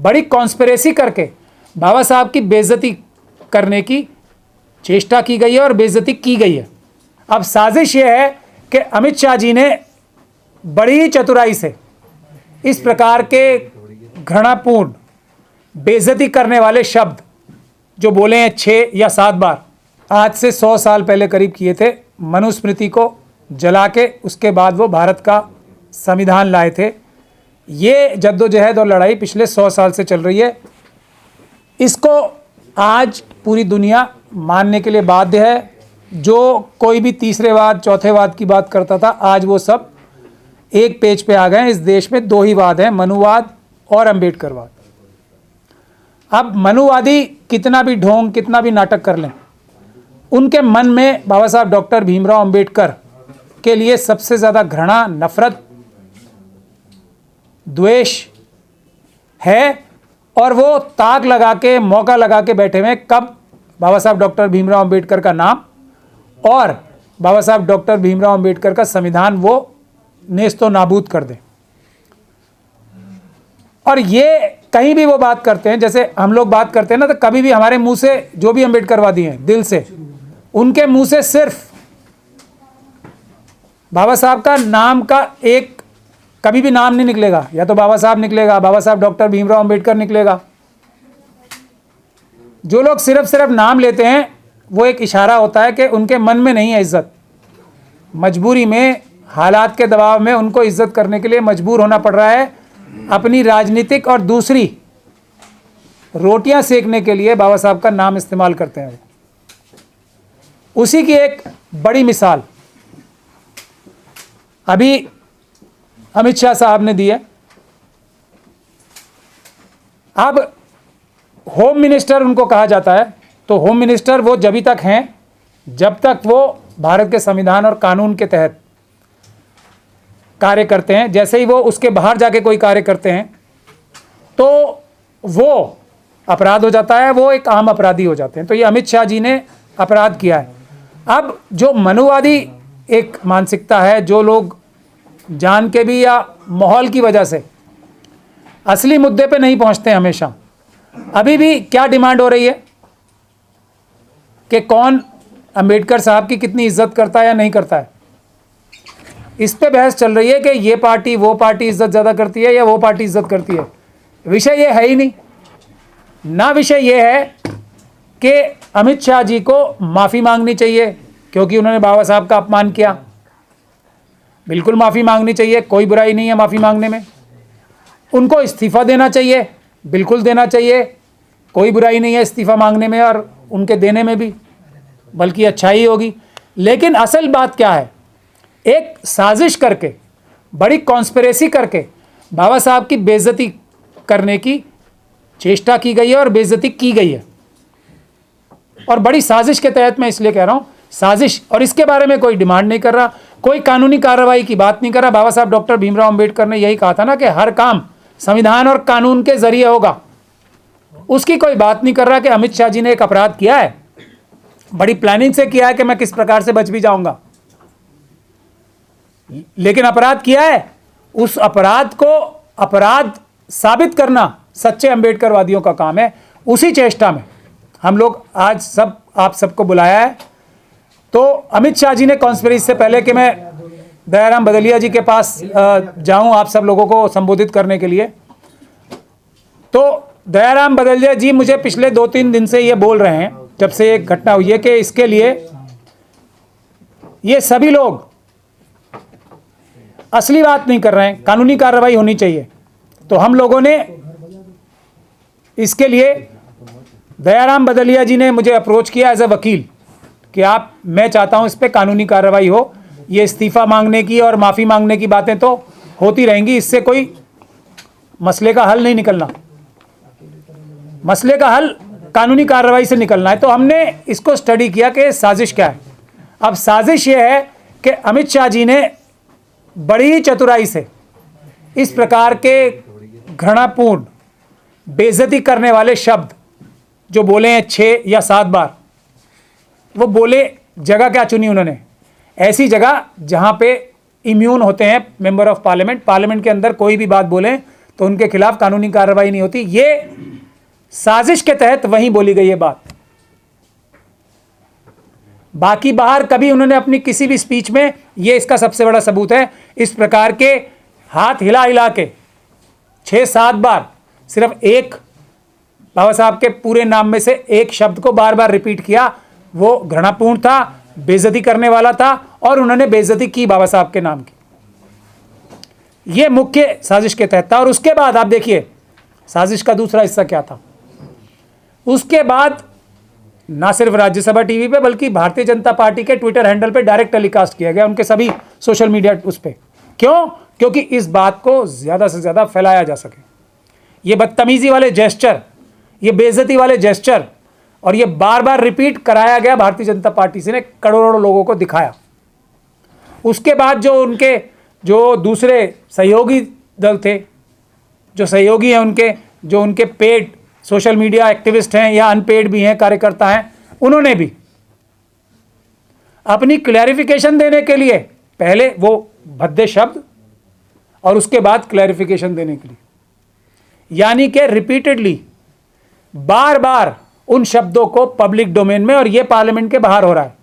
बड़ी कॉन्स्पिरेसी करके बाबा साहब की बेइज्जती करने की चेष्टा की गई है और बेइज्जती की गई है। अब साजिश ये है कि अमित शाह जी ने बड़ी ही चतुराई से इस प्रकार के घृणापूर्ण बेइज्जती करने वाले शब्द जो बोले हैं 6 या 7 बार, आज से 100 साल पहले करीब किए थे। मनुस्मृति को जला के उसके बाद वो भारत का संविधान लाए थे। ये जद्दोजहद और लड़ाई पिछले 100 साल से चल रही है। इसको आज पूरी दुनिया मानने के लिए बाध्य है। जो कोई भी तीसरेवाद चौथेवाद की बात करता था, आज वो सब एक पेज पे आ गए हैं। इस देश में 2 ही वाद हैं, मनुवाद और अम्बेडकरवाद। अब मनुवादी कितना भी ढोंग, कितना भी नाटक कर लें, उनके मन में बाबा साहब डॉक्टर भीमराव अंबेडकर के लिए सबसे ज़्यादा घृणा, नफरत, द्वेष है। और वो ताक लगा के, मौका लगा के बैठे हुए कब बाबा साहब डॉक्टर भीमराव अंबेडकर का नाम और बाबा साहब डॉक्टर भीमराव अंबेडकर का संविधान वो नेस्तो नाबूद कर दें। और ये कहीं भी वो बात करते हैं, जैसे हम लोग बात करते हैं ना, तो कभी भी हमारे मुंह से, जो भी अंबेडकरवादी हैं दिल से, उनके मुंह से सिर्फ बाबा साहब का नाम का एक कभी भी नाम नहीं निकलेगा। या तो बाबा साहब निकलेगा, बाबा साहब डॉक्टर भीमराव अंबेडकर निकलेगा। जो लोग सिर्फ नाम लेते हैं, वो एक इशारा होता है कि उनके मन में नहीं है इज्जत। मजबूरी में, हालात के दबाव में उनको इज्जत करने के लिए मजबूर होना पड़ रहा है। अपनी राजनीतिक और दूसरी रोटियां सेकने के लिए बाबा साहब का नाम इस्तेमाल करते हैं। उसी की एक बड़ी मिसाल अभी अमित शाह साहब ने दी है। अब होम मिनिस्टर उनको कहा जाता है, तो होम मिनिस्टर वो जब तक हैं जब तक वो भारत के संविधान और कानून के तहत कार्य करते हैं। जैसे ही वो उसके बाहर जाके कोई कार्य करते हैं तो वो अपराध हो जाता है, वो एक आम अपराधी हो जाते हैं। तो ये अमित शाह जी ने अपराध किया है। अब जो मनुवादी एक मानसिकता है, जो लोग जान के भी या माहौल की वजह से असली मुद्दे पे नहीं पहुंचते हमेशा, अभी भी क्या डिमांड हो रही है कि कौन अंबेडकर साहब की कितनी इज्जत करता है या नहीं करता है, इस पे बहस चल रही है कि ये पार्टी वो पार्टी इज्जत ज़्यादा करती है या वो पार्टी इज्जत करती है। विषय ये है ही नहीं ना। विषय ये है कि अमित शाह जी को माफ़ी मांगनी चाहिए क्योंकि उन्होंने बाबा साहब का अपमान किया। बिल्कुल माफ़ी मांगनी चाहिए, कोई बुराई नहीं है माफ़ी मांगने में। उनको इस्तीफ़ा देना चाहिए, बिल्कुल देना चाहिए, कोई बुराई नहीं है इस्तीफ़ा मांगने में और उनके देने में भी, बल्कि अच्छाई होगी। लेकिन असल बात क्या है, एक साजिश करके, बड़ी कॉन्स्पिरेसी करके बाबा साहब की बेइज्जती करने की चेष्टा की गई है और बेइज्जती की गई है। और बड़ी साजिश के तहत मैं इसलिए कह रहा हूँ, साजिश, और इसके बारे में कोई डिमांड नहीं कर रहा, कोई कानूनी कार्रवाई की बात नहीं कर रहा। बाबा साहब डॉक्टर भीमराव अंबेडकर ने यही कहा था ना कि हर काम संविधान और कानून के जरिए होगा। उसकी कोई बात नहीं कर रहा कि अमित शाह जी ने एक अपराध किया है, बड़ी प्लानिंग से किया है कि मैं किस प्रकार से बच भी जाऊंगा, लेकिन अपराध किया है। उस अपराध को अपराध साबित करना सच्चे अंबेडकरवादियों का काम है। उसी चेष्टा में हम लोग आज सब आप सबको बुलाया है। तो अमित शाह जी ने कॉन्स्पिरेसी से पहले कि मैं दयाराम बदलिया जी के पास जाऊं आप सब लोगों को संबोधित करने के लिए, तो दयाराम बदलिया जी मुझे पिछले 2-3 दिन से ये बोल रहे हैं, जब से एक घटना हुई है, कि इसके लिए ये सभी लोग असली बात नहीं कर रहे हैं, कानूनी कार्रवाई होनी चाहिए। तो हम लोगों ने इसके लिए, दयाराम बदलिया जी ने मुझे अप्रोच किया एज ए वकील कि मैं चाहता हूं इस पर कानूनी कार्रवाई हो। ये इस्तीफ़ा मांगने की और माफ़ी मांगने की बातें तो होती रहेंगी, इससे कोई मसले का हल नहीं निकलना। मसले का हल कानूनी कार्रवाई से निकलना है। तो हमने इसको स्टडी किया कि साजिश क्या है। अब साजिश ये है कि अमित शाह जी ने बड़ी चतुराई से इस प्रकार के घृणापूर्ण बेइज्जती करने वाले शब्द जो बोले हैं 6 या 7 बार, वो बोले जगह क्या चुनी उन्होंने, ऐसी जगह जहाँ पे इम्यून होते हैं मेंबर ऑफ पार्लियामेंट। पार्लियामेंट के अंदर कोई भी बात बोलें तो उनके खिलाफ कानूनी कार्रवाई नहीं होती। ये साजिश के तहत वहीं बोली गई है बात। बाकी बाहर कभी उन्होंने अपनी किसी भी स्पीच में, ये इसका सबसे बड़ा सबूत है, इस प्रकार के हाथ हिला हिला के 6-7 बार सिर्फ एक बाबा साहब के पूरे नाम में से एक शब्द को बार बार रिपीट किया, वो घृणापूर्ण था, बेइज्जती करने वाला था, और उन्होंने बेइज्जती की बाबा साहब के नाम की। ये मुख्य साजिश के तहत था। और उसके बाद आप देखिए साजिश का दूसरा हिस्सा क्या था। उसके बाद ना सिर्फ राज्यसभा टीवी पे बल्कि भारतीय जनता पार्टी के ट्विटर हैंडल पे डायरेक्ट टेलीकास्ट किया गया, उनके सभी सोशल मीडिया उस पे। क्यों? क्योंकि इस बात को ज़्यादा से ज़्यादा फैलाया जा सके। ये बदतमीजी वाले जेस्चर, ये बेइज्जती वाले जेस्चर, और ये बार बार रिपीट कराया गया भारतीय जनता पार्टी से ने करोड़ों लोगों को दिखाया। उसके बाद जो उनके जो दूसरे सहयोगी दल थे, जो सहयोगी हैं उनके, जो उनके पेड सोशल मीडिया एक्टिविस्ट हैं या अनपेड भी हैं, कार्यकर्ता हैं, उन्होंने भी अपनी क्लैरिफिकेशन देने के लिए पहले वो भद्दे शब्द और उसके बाद क्लैरिफिकेशन देने के लिए, यानी कि रिपीटेडली बार बार उन शब्दों को पब्लिक डोमेन में, और ये पार्लियामेंट के बाहर हो रहा है।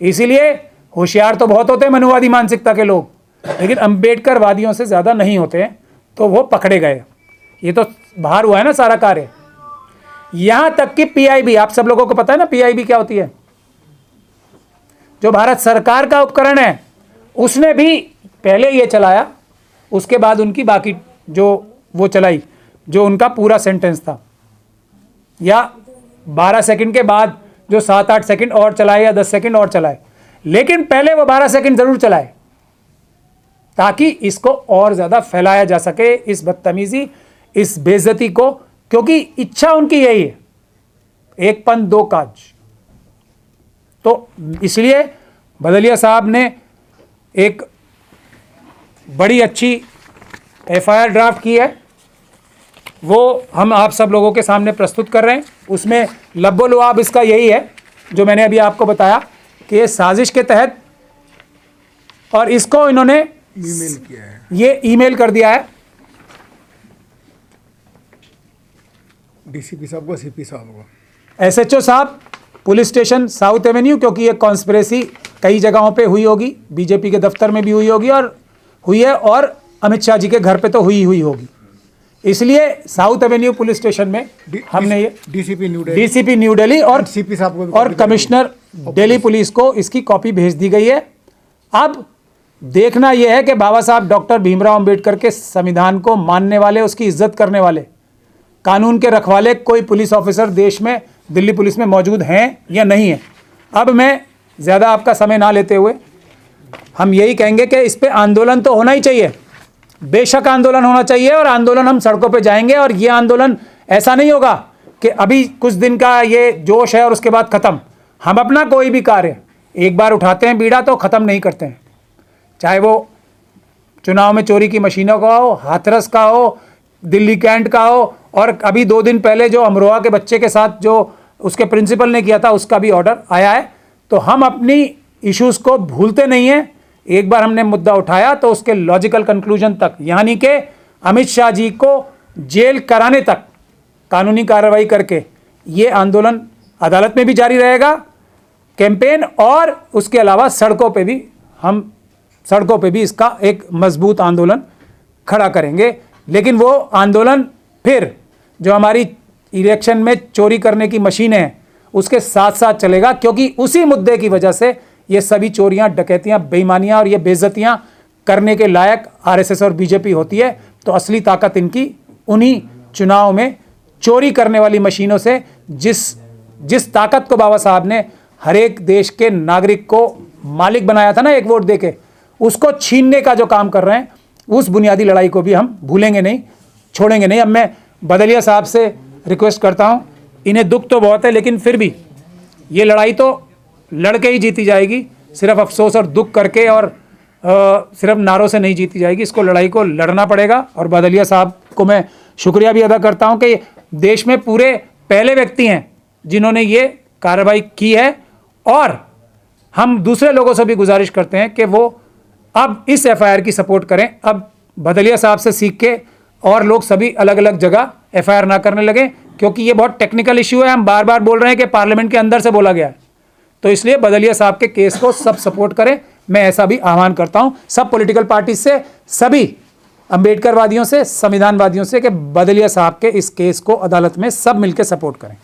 इसीलिए होशियार तो बहुत होते हैं मनुवादी मानसिकता के लोग, लेकिन अंबेडकर वादियों से ज़्यादा नहीं होते हैं, तो वो पकड़े गए। ये तो बाहर हुआ है ना सारा कार्य। यहां तक कि पीआईबी, आप सब लोगों को पता है ना पीआईबी क्या होती है, जो भारत सरकार का उपकरण है, उसने भी पहले ये चलाया, उसके बाद उनकी बाकी जो वो चलाई, जो उनका पूरा सेंटेंस था, या 12 सेकंड के बाद जो 7-8 सेकंड और चलाए या 10 सेकंड और चलाए, लेकिन पहले वो 12 सेकंड जरूर चलाए ताकि इसको और ज्यादा फैलाया जा सके, इस बदतमीजी, इस बेइज्जती को, क्योंकि इच्छा उनकी यही है, एक पंथ दो काज। तो इसलिए भदौरिया साहब ने एक बड़ी अच्छी एफआईआर ड्राफ्ट की है, वो हम आप सब लोगों के सामने प्रस्तुत कर रहे हैं। उसमें लब्बो लुआब इसका यही है जो मैंने अभी आपको बताया कि ये साजिश के तहत, और इसको इन्होंने ईमेल किया है, ये ईमेल कर दिया है डीसीपी साहब को, सीपी साहब को, एसएचओ साहब, पुलिस स्टेशन साउथ एवेन्यू, क्योंकि ये कॉन्स्पिरेसी कई जगहों पे हुई होगी, बीजेपी के दफ्तर में भी हुई होगी और हुई है, और अमित शाह जी के घर पे तो हुई होगी। इसलिए साउथ एवेन्यू पुलिस स्टेशन में हमने ये डीसीपी न्यू दिल्ली और सीपी साहब को और कमिश्नर दिल्ली पुलिस को इसकी कॉपी भेज दी गई है। अब देखना यह है कि बाबा साहब डॉक्टर भीमराव अंबेडकर के संविधान को मानने वाले, उसकी इज्जत करने वाले, कानून के रखवाले कोई पुलिस ऑफिसर देश में, दिल्ली पुलिस में मौजूद हैं या नहीं है। अब मैं ज़्यादा आपका समय ना लेते हुए हम यही कहेंगे कि इस पे आंदोलन तो होना ही चाहिए, बेशक आंदोलन होना चाहिए, और आंदोलन हम सड़कों पे जाएंगे। और ये आंदोलन ऐसा नहीं होगा कि अभी कुछ दिन का ये जोश है और उसके बाद ख़त्म। हम अपना कोई भी कार्य एक बार उठाते हैं बीड़ा तो ख़त्म नहीं करते हैं, चाहे वो चुनाव में चोरी की मशीनों का हो, हाथरस का हो, दिल्ली कैंट का हो, और अभी 2 दिन पहले जो अमरोहा के बच्चे के साथ जो उसके प्रिंसिपल ने किया था उसका भी ऑर्डर आया है। तो हम अपनी इश्यूज़ को भूलते नहीं हैं। एक बार हमने मुद्दा उठाया तो उसके लॉजिकल कंक्लूजन तक, यानी कि अमित शाह जी को जेल कराने तक कानूनी कार्रवाई करके ये आंदोलन अदालत में भी जारी रहेगा, कैंपेन, और उसके अलावा सड़कों पे भी इसका एक मजबूत आंदोलन खड़ा करेंगे। लेकिन वो आंदोलन फिर जो हमारी इलेक्शन में चोरी करने की मशीनें हैं उसके साथ साथ चलेगा, क्योंकि उसी मुद्दे की वजह से ये सभी चोरियां, डकैतियां, बेईमानियां और ये बेइज्जतियां करने के लायक आरएसएस और बीजेपी होती है। तो असली ताकत इनकी उन्हीं चुनाव में चोरी करने वाली मशीनों से, जिस ताकत को बाबा साहब ने हर एक देश के नागरिक को मालिक बनाया था ना एक वोट देके, उसको छीनने का जो काम कर रहे हैं, उस बुनियादी लड़ाई को भी हम भूलेंगे नहीं, छोड़ेंगे नहीं। अब मैं भदौरिया साहब से रिक्वेस्ट करता हूं, इन्हें दुख तो बहुत है लेकिन फिर भी ये लड़ाई तो लड़के ही जीती जाएगी, सिर्फ अफसोस और दुख करके और सिर्फ नारों से नहीं जीती जाएगी। इसको लड़ाई को लड़ना पड़ेगा। और भदौरिया साहब को मैं शुक्रिया भी अदा करता हूं कि देश में पूरे पहले व्यक्ति हैं जिन्होंने ये कार्रवाई की है। और हम दूसरे लोगों से भी गुजारिश करते हैं कि वो अब इस एफआईआर की सपोर्ट करें। अब भदौरिया साहब से सीख के और लोग सभी अलग अलग जगह एफआईआर ना करने लगे, क्योंकि ये बहुत टेक्निकल इश्यू है। हम बार बार बोल रहे हैं कि पार्लियामेंट के अंदर से बोला गया है, तो इसलिए बदलिया साहब के केस को सब सपोर्ट करें। मैं ऐसा भी आह्वान करता हूं सब पॉलिटिकल पार्टी से, सभी अंबेडकरवादियों से, संविधानवादियों से, कि बदलिया साहब के इस केस को अदालत में सब मिलकर सपोर्ट करें।